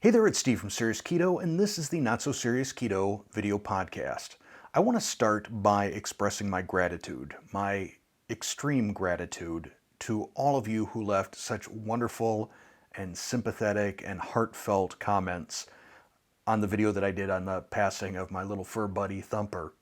Hey there, it's Steve from Serious Keto, and this is the Not So Serious Keto video podcast. I want to start by expressing my gratitude, my extreme gratitude to all of you who left such wonderful and sympathetic and heartfelt comments on the video that I did on the passing of my little fur buddy Thumper.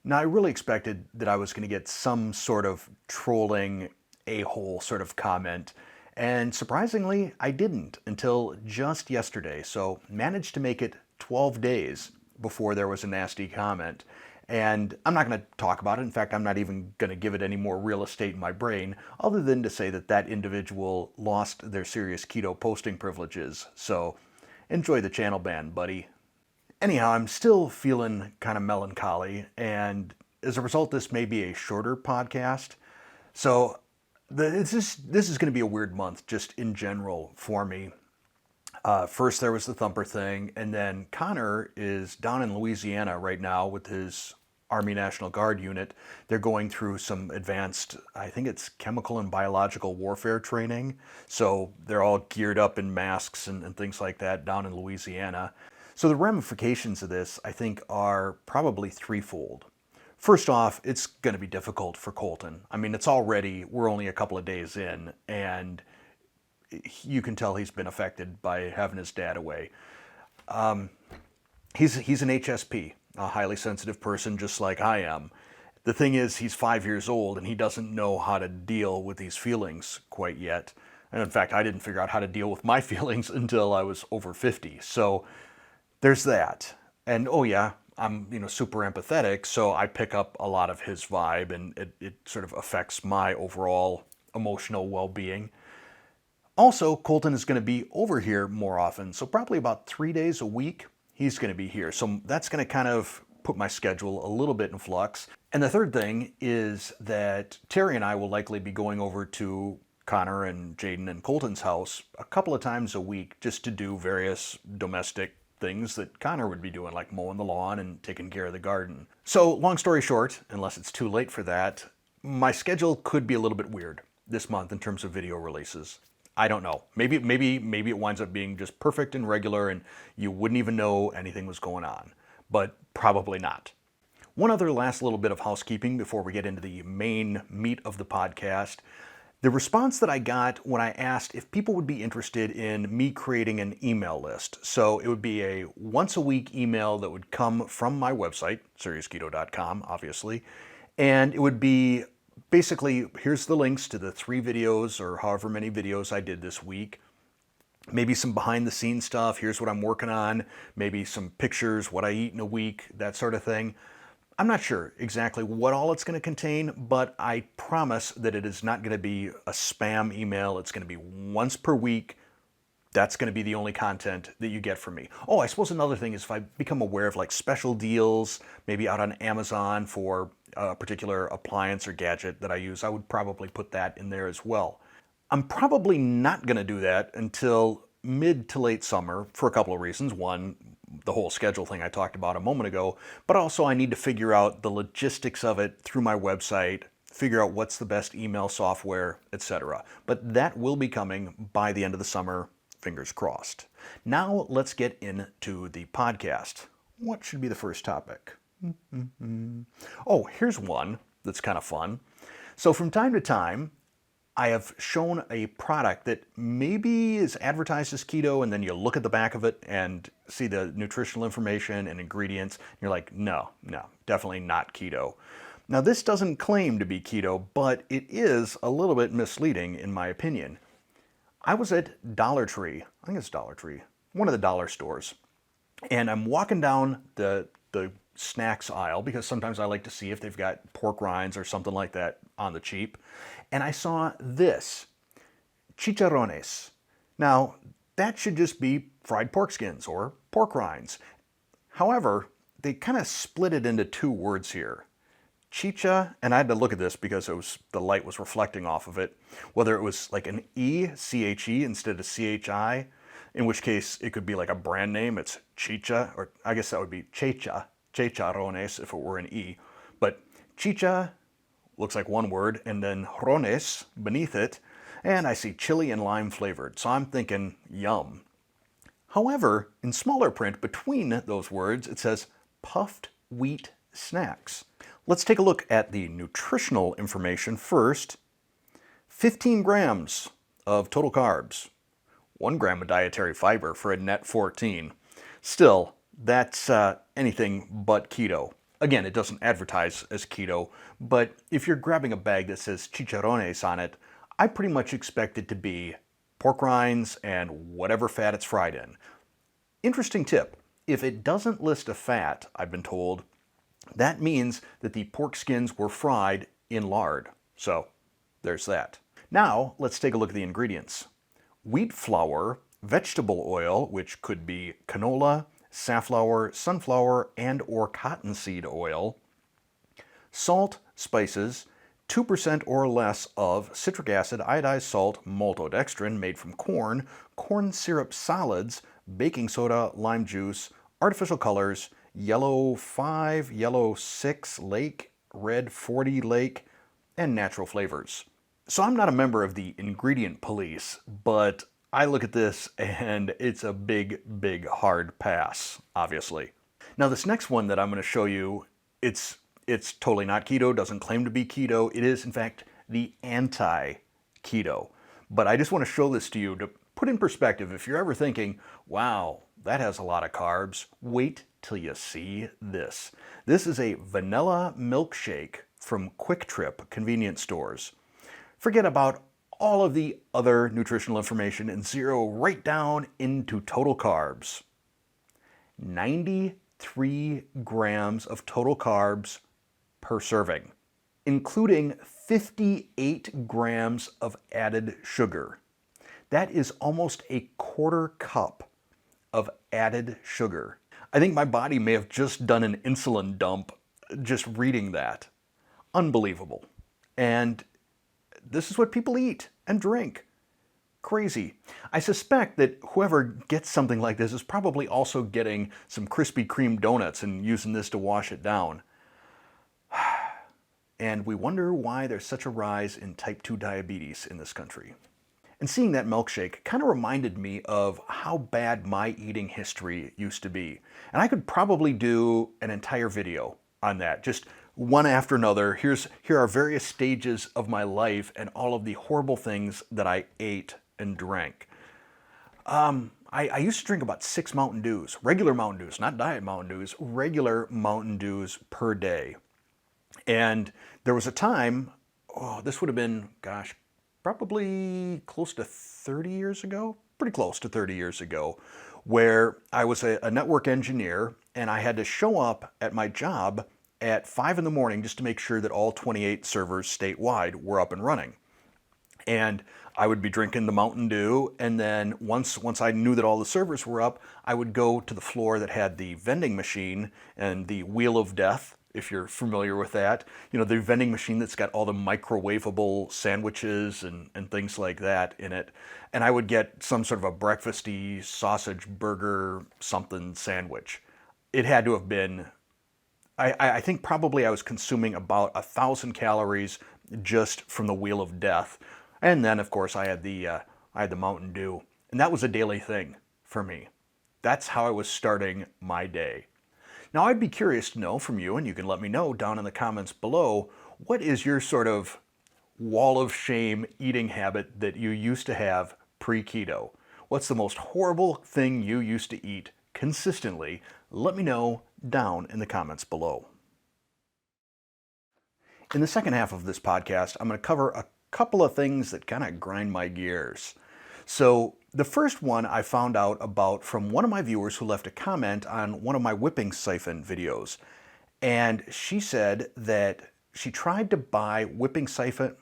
Now, I really expected that I was going to get some sort of trolling a-hole sort of comment, and surprisingly, I didn't until just yesterday, so managed to make it 12 days before there was a nasty comment. And I'm not going to talk about it. In fact, I'm not even going to give it any more real estate in my brain, other than to say that that individual lost their Serious Keto posting privileges. So enjoy the channel ban, buddy. Anyhow, I'm still feeling kind of melancholy, and as a result, this may be a shorter podcast. So this is going to be a weird month just in general for me. First there was the Thumper thing, and then Connor is down in Louisiana right now with his Army National Guard unit. They're going through some advanced, I think it's chemical and biological warfare training. So they're all geared up in masks and things like that down in Louisiana. So the ramifications of this, I think, are probably threefold. First off, it's going to be difficult for Colton. I mean, we're only a couple of days in, and you can tell he's been affected by having his dad away. He's an HSP, a highly sensitive person, just like I am. The thing is, he's 5 years old, and he doesn't know how to deal with these feelings quite yet. And in fact, I didn't figure out how to deal with my feelings until I was over 50. So there's that. And oh yeah, I'm super empathetic, so I pick up a lot of his vibe, and it sort of affects my overall emotional well-being. Also, Colton is going to be over here more often, so probably about 3 days a week he's going to be here. So that's going to kind of put my schedule a little bit in flux. And the third thing is that Terry and I will likely be going over to Connor and Jaden and Colton's house a couple of times a week just to do various domestic things that Connor would be doing, like mowing the lawn and taking care of the garden. So long story short, unless it's too late for that, my schedule could be a little bit weird this month in terms of video releases. I don't know. Maybe it winds up being just perfect and regular and you wouldn't even know anything was going on, but probably not. One other last little bit of housekeeping before we get into the main meat of the podcast. The response that I got when I asked if people would be interested in me creating an email list. So it would be a once a week email that would come from my website, seriousketo.com, obviously. And it would be basically, here's the links to the 3 videos or however many videos I did this week. Maybe some behind the scenes stuff. Here's what I'm working on. Maybe some pictures, what I eat in a week, that sort of thing. I'm not sure exactly what all it's going to contain, but I promise that it is not going to be a spam email. It's going to be once per week. That's going to be the only content that you get from me. Oh, I suppose another thing is if I become aware of like special deals, maybe out on Amazon for a particular appliance or gadget that I use, I would probably put that in there as well. I'm probably not going to do that until mid to late summer for a couple of reasons. One, the whole schedule thing I talked about a moment ago, but also I need to figure out the logistics of it through my website, figure out what's the best email software, etc. But that will be coming by the end of the summer, fingers crossed. Now let's get into the podcast. What should be the first topic? Oh, here's one that's kind of fun. So from time to time, I have shown a product that maybe is advertised as keto, and then you look at the back of it and see the nutritional information and ingredients, and you're like, no, definitely not keto. Now, this doesn't claim to be keto, but it is a little bit misleading in my opinion. I was at Dollar Tree, I think it's Dollar Tree, one of the dollar stores, and I'm walking down the snacks aisle because sometimes I like to see if they've got pork rinds or something like that on the cheap. And I saw this, Chicharrones. Now, that should just be fried pork skins or pork rinds. However, they kind of split it into 2 words here. Chicha, and I had to look at this because the light was reflecting off of it, whether it was like an E, C-H-E instead of C-H-I, in which case it could be like a brand name, it's Chicha, or I guess that would be Checha, Chicharrones if it were an E. But Chicha looks like one word, and then Rones beneath it, and I see chili and lime flavored. So I'm thinking, yum. However, in smaller print between those words, it says puffed wheat snacks. Let's take a look at the nutritional information first. 15 grams of total carbs, 1 gram of dietary fiber for a net 14. Still, that's anything but keto. Again, it doesn't advertise as keto, but if you're grabbing a bag that says Chicharrones on it, I pretty much expect it to be pork rinds and whatever fat it's fried in. Interesting tip, if it doesn't list a fat, I've been told, that means that the pork skins were fried in lard. So, there's that. Now, let's take a look at the ingredients. Wheat flour, vegetable oil, which could be canola, safflower, sunflower, and or cottonseed oil, salt, spices, 2% or less of citric acid, iodized salt, maltodextrin made from corn, corn syrup solids, baking soda, lime juice, artificial colors, yellow 5, yellow 6 lake, red 40 lake, and natural flavors. So I'm not a member of the ingredient police, but I look at this and it's a big, big hard pass, obviously. Now this next one that I'm going to show you, it's totally not keto, doesn't claim to be keto. It is, in fact, the anti-keto. But I just want to show this to you to put in perspective. If you're ever thinking, wow, that has a lot of carbs, wait till you see this. This is a vanilla milkshake from Quick Trip convenience stores. Forget about all of the other nutritional information and zero right down into total carbs. 93 grams of total carbs per serving, including 58 grams of added sugar. That is almost a quarter cup of added sugar. I think my body may have just done an insulin dump just reading that. Unbelievable. And this is what people eat and drink. Crazy. I suspect that whoever gets something like this is probably also getting some Krispy Kreme donuts and using this to wash it down. And we wonder why there's such a rise in type 2 diabetes in this country. And seeing that milkshake kind of reminded me of how bad my eating history used to be. And I could probably do an entire video on that, just one after another. Here are various stages of my life and all of the horrible things that I ate and drank. I used to drink about 6 Mountain Dews, regular Mountain Dews, not Diet Mountain Dews, regular Mountain Dews per day. And there was a time, this would have been, gosh, probably close to 30 years ago, pretty close to 30 years ago, where I was a network engineer and I had to show up at my job at 5 in the morning just to make sure that all 28 servers statewide were up and running. And I would be drinking the Mountain Dew, and then once I knew that all the servers were up, I would go to the floor that had the vending machine and the Wheel of Death, if you're familiar with that. You know, the vending machine that's got all the microwavable sandwiches and things like that in it. And I would get some sort of a breakfasty sausage burger something sandwich. It had to have been, I think probably I was consuming about 1,000 calories just from the Wheel of Death. And then, of course, I had the Mountain Dew. And that was a daily thing for me. That's how I was starting my day. Now, I'd be curious to know from you, and you can let me know down in the comments below, what is your sort of wall of shame eating habit that you used to have pre-keto? What's the most horrible thing you used to eat consistently? Let me know down in the comments below. In the second half of this podcast, I'm going to cover a couple of things that kind of grind my gears. So the first one I found out about from one of my viewers who left a comment on one of my whipping siphon videos. And she said that she tried to buy whipping siphon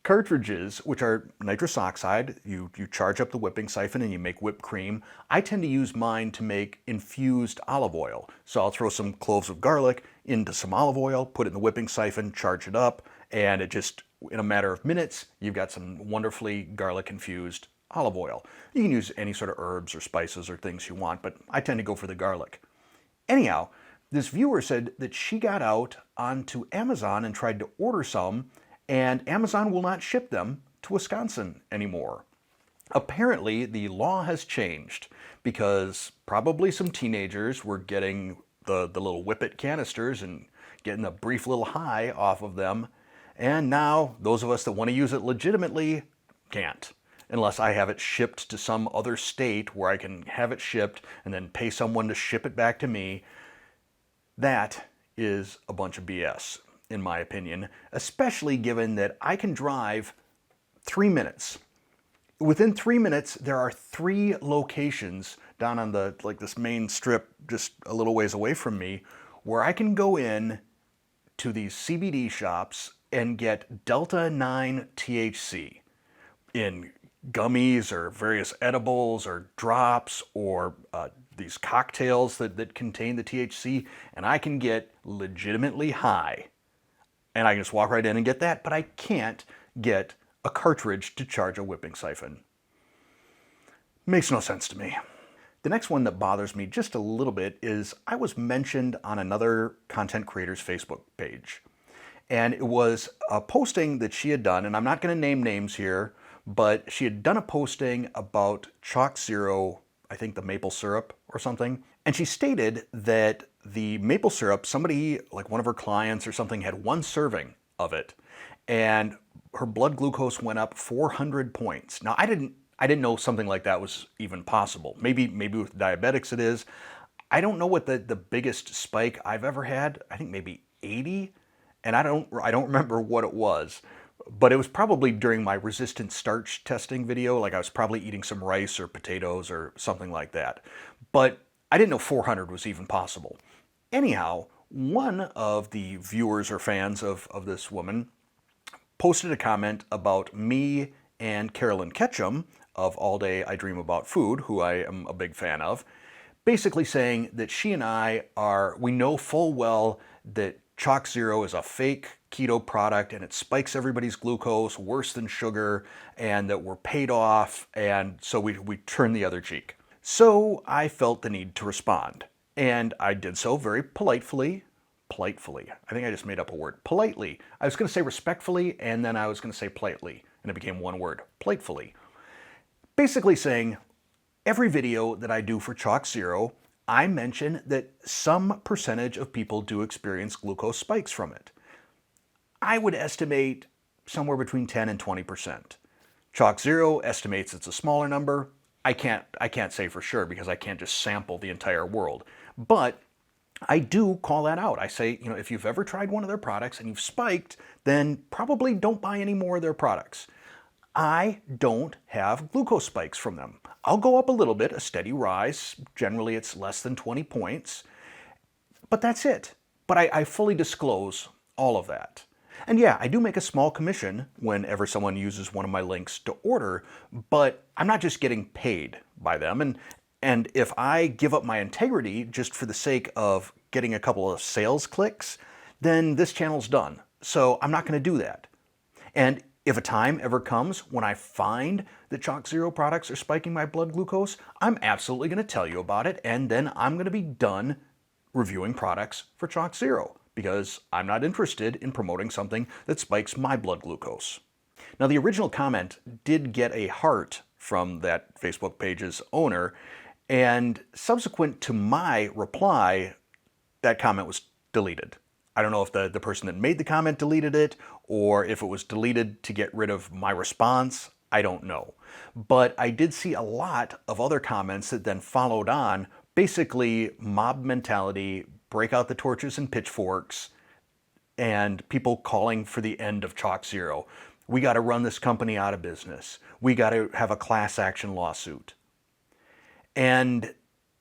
cartridges, which are nitrous oxide. You charge up the whipping siphon and you make whipped cream. I tend to use mine to make infused olive oil. So I'll throw some cloves of garlic into some olive oil, put it in the whipping siphon, charge it up, and it just, in a matter of minutes, you've got some wonderfully garlic-infused olive oil. You can use any sort of herbs or spices or things you want, but I tend to go for the garlic. Anyhow, this viewer said that she got out onto Amazon and tried to order some, and Amazon will not ship them to Wisconsin anymore. Apparently, the law has changed because probably some teenagers were getting the little whippet canisters and getting a brief little high off of them. And now those of us that want to use it legitimately can't, unless I have it shipped to some other state where I can have it shipped and then pay someone to ship it back to me. That is a bunch of BS, in my opinion, especially given that I can drive 3 minutes. Within 3 minutes, there are 3 locations down on this main strip just a little ways away from me where I can go in to these CBD shops and get Delta 9 THC in gummies or various edibles or drops or these cocktails that contain the THC, and I can get legitimately high. And I can just walk right in and get that, but I can't get a cartridge to charge a whipping siphon. Makes no sense to me. The next one that bothers me just a little bit is I was mentioned on another content creator's Facebook page. And it was a posting that she had done, and I'm not going to name names here, but she had done a posting about ChocZero, I think the maple syrup or something. And she stated that the maple syrup, somebody, like one of her clients or something, had 1 serving of it. And her blood glucose went up 400 points. Now, I didn't know something like that was even possible. Maybe with diabetics it is. I don't know what the biggest spike I've ever had. I think maybe 80, and I don't remember what it was. But it was probably during my resistant starch testing video, like I was probably eating some rice or potatoes or something like that. But I didn't know 400 was even possible. Anyhow, one of the viewers or fans of this woman posted a comment about me and Carolyn Ketchum of All Day I Dream About Food, who I am a big fan of, basically saying that she and we know full well that ChocZero is a fake keto product and it spikes everybody's glucose worse than sugar, and that we're paid off, and so we turn the other cheek. So I felt the need to respond, and I did so very politely. I think I just made up a word. Politely. I was going to say respectfully, and then I was going to say politely, and it became one word. Politely. Basically saying, every video that I do for ChocZero, I mention that some percentage of people do experience glucose spikes from it. I would estimate somewhere between 10 and 20%. ChocZero estimates it's a smaller number. I can't say for sure because I can't just sample the entire world. But I do call that out. I say, if you've ever tried one of their products and you've spiked, then probably don't buy any more of their products. I don't have glucose spikes from them. I'll go up a little bit, a steady rise. Generally, it's less than 20 points. But that's it. But I fully disclose all of that. And yeah, I do make a small commission whenever someone uses one of my links to order, but I'm not just getting paid by them. And if I give up my integrity just for the sake of getting a couple of sales clicks, then this channel's done. So I'm not going to do that. And if a time ever comes when I find that ChocZero products are spiking my blood glucose, I'm absolutely going to tell you about it, and then I'm going to be done reviewing products for ChocZero because I'm not interested in promoting something that spikes my blood glucose. Now, the original comment did get a heart from that Facebook page's owner, and subsequent to my reply, that comment was deleted. I don't know if the person that made the comment deleted it or if it was deleted to get rid of my response. I don't know. But I did see a lot of other comments that then followed on, basically mob mentality, break out the torches and pitchforks, and people calling for the end of ChocZero. We got to run this company out of business. We got to have a class action lawsuit. And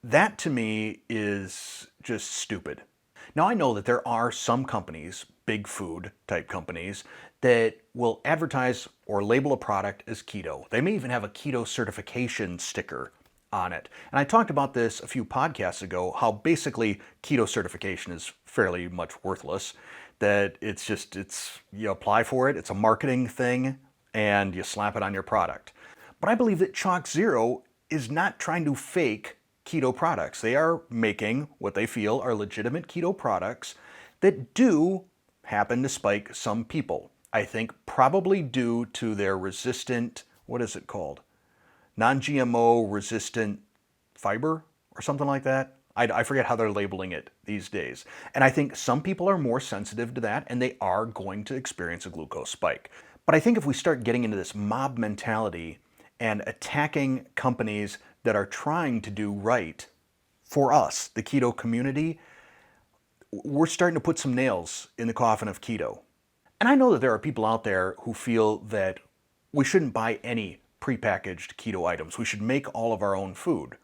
that to me is just stupid. Now, I know that there are some companies, big food type companies, that will advertise or label a product as keto. They may even have a keto certification sticker on it. And I talked about this a few podcasts ago, how basically keto certification is fairly much worthless, that you apply for it, it's a marketing thing, and you slap it on your product. But I believe that ChocZero is not trying to fake keto products. They are making what they feel are legitimate keto products that do happen to spike some people. I think probably due to their resistant, what is it called? non-GMO resistant fiber or something like that. I forget how they're labeling it these days. And I think some people are more sensitive to that and they are going to experience a glucose spike. But I think if we start getting into this mob mentality and attacking companies that are trying to do right for us, the keto community, we're starting to put some nails in the coffin of keto. And I know that there are people out there who feel that we shouldn't buy any prepackaged keto items. We should make all of our own food.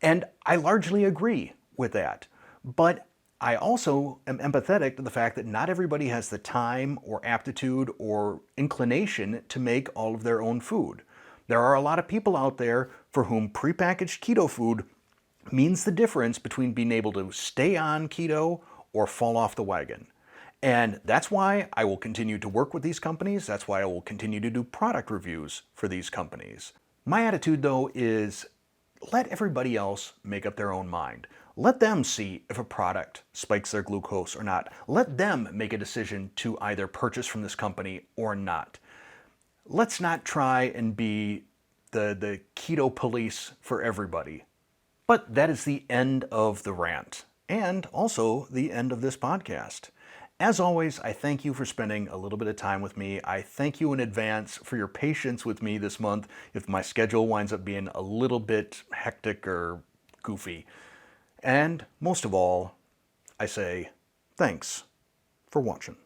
And I largely agree with that. But I also am empathetic to the fact that not everybody has the time or aptitude or inclination to make all of their own food. There are a lot of people out there for whom prepackaged keto food means the difference between being able to stay on keto or fall off the wagon. And that's why I will continue to work with these companies. That's why I will continue to do product reviews for these companies. My attitude, though, is let everybody else make up their own mind. Let them see if a product spikes their glucose or not. Let them make a decision to either purchase from this company or not. Let's not try and be the keto police for everybody. But that is the end of the rant, and also the end of this podcast. As always, I thank you for spending a little bit of time with me. I thank you in advance for your patience with me this month if my schedule winds up being a little bit hectic or goofy. And most of all, I say thanks for watching.